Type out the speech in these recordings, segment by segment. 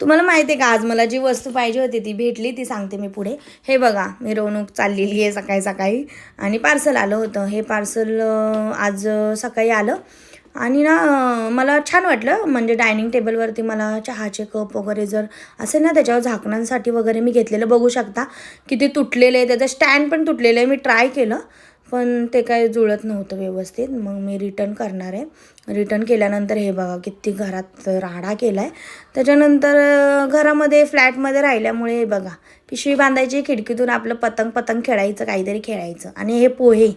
तुम्हाला माहिती आहे का, आज मला जी वस्तू पाहिजे होती ती भेटली, ती सांगते मी पुढे. हे बघा, मिरवणूक चाललेली आहे सकाळी सकाळी आणि पार्सल आलं होतं. हे पार्सल आज सकाळी आलं आणि ना मला छान वाटलं. म्हणजे डायनिंग टेबलवरती मला चहाचे कप वगैरे जर असेल ना, त्याच्यावर झाकणांसाठी वगैरे मी घेतलेलं बघू शकता. किती तुटलेलं आहे, त्याचं स्टँड पण तुटलेलं आहे. मी ट्राय केलं पण ते काही जुळत नव्हतं व्यवस्थित. मग मी रिटर्न करणार आहे. रिटर्न केल्यानंतर हे बघा किती घरात राडा केला आहे. त्याच्यानंतर घरामध्ये फ्लॅटमध्ये राहिल्यामुळे हे बघा पिशवी बांधायची, खिडकीतून आपलं पतंग पतंग खेळायचं, काहीतरी खेळायचं. आणि हे पोहे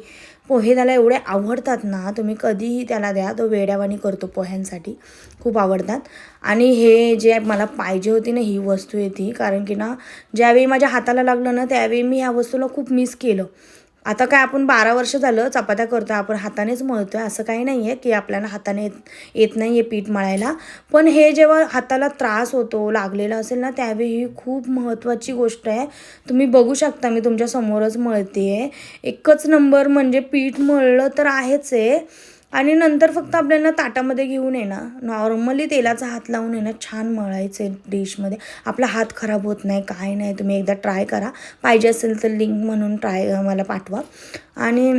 पोहे त्याला एवढे आवडतात ना, तुम्ही कधीही त्याला द्या, तो वेड्यावानी करतो पोह्यांसाठी, खूप आवडतात. आणि हे जे मला पाहिजे होती ना ही वस्तू आहे ती, कारण की ना ज्यावेळी माझ्या हाताला लागलं ना त्यावेळी मी ह्या वस्तूला खूप मिस केलं. आता काय आपण 12 वर्ष झालं चपात्या करतो आहे, आपण हातानेच मळतो आहे, असं काही नाही आहे की आपल्याला हाताने येत नाही आहे पीठ मळायला. पण हे जेव्हा हाताला त्रास होतो, लागलेला असेल ना, त्यावेळी ही खूप महत्त्वाची गोष्ट आहे. तुम्ही बघू शकता मी तुमच्या समोरच मळते आहे. एकच नंबर, म्हणजे पीठ मळलं तर आहेच आहे. आणि नंतर फक्त आपल्याला ताटामध्ये घेऊन आहे ना, नॉर्मली तेलाचा हात लावून आहे ना छान मळायचं आहे डिशमध्ये. आपला हात खराब होत नाही, काय नाही. तुम्ही एकदा ट्राय करा. पाहिजे असेल तर लिंक म्हणून मला पाठवा. आणि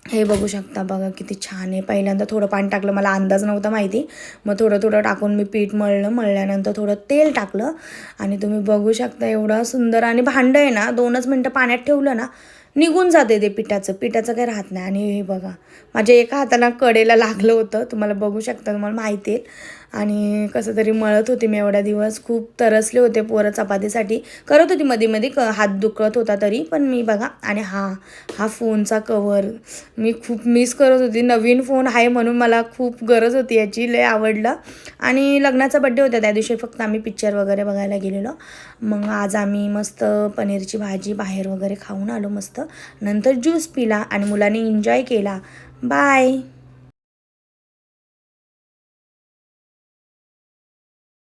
हे बघू शकता, बघा किती छान आहे. पहिल्यांदा थोडं पाणी टाकलं, मला अंदाज नव्हता माहिती. मग थोडं थोडं टाकून मी पीठ मळलं. मळल्यानंतर थोडं तेल टाकलं आणि तुम्ही बघू शकता एवढं सुंदर. आणि भांडं आहे ना 2च मिनटं पाण्यात ठेवलं ना, निघून जाते ते पिठाचं काही राहत नाही. आणि हे बघा माझ्या एका हाताला कडेला लागलं होतं, तुम्हाला बघू शकता, तुम्हाला माहिती आहे. आणि कसं तरी मळत होती मी एवढ्या दिवस. खूप तरसले होते पोरं चपातीसाठी. करत होती मध्ये मध्ये, हात दुखत होता तरी पण मी बघा. आणि हा फोनचा कवर मी खूप मिस करत होती. नवीन फोन आहे म्हणून मला खूप गरज होती याची, लय आवडलं. आणि लग्नाचा बड्डे होता त्या दिवशी, फक्त आम्ही पिक्चर वगैरे बघायला गेलेलो. मग आज आम्ही मस्त पनीरची भाजी बाहेर वगैरे खाऊन आलो मस्त. नंतर ज्यूस पिला आणि मुलांनी एन्जॉय केला. बाय.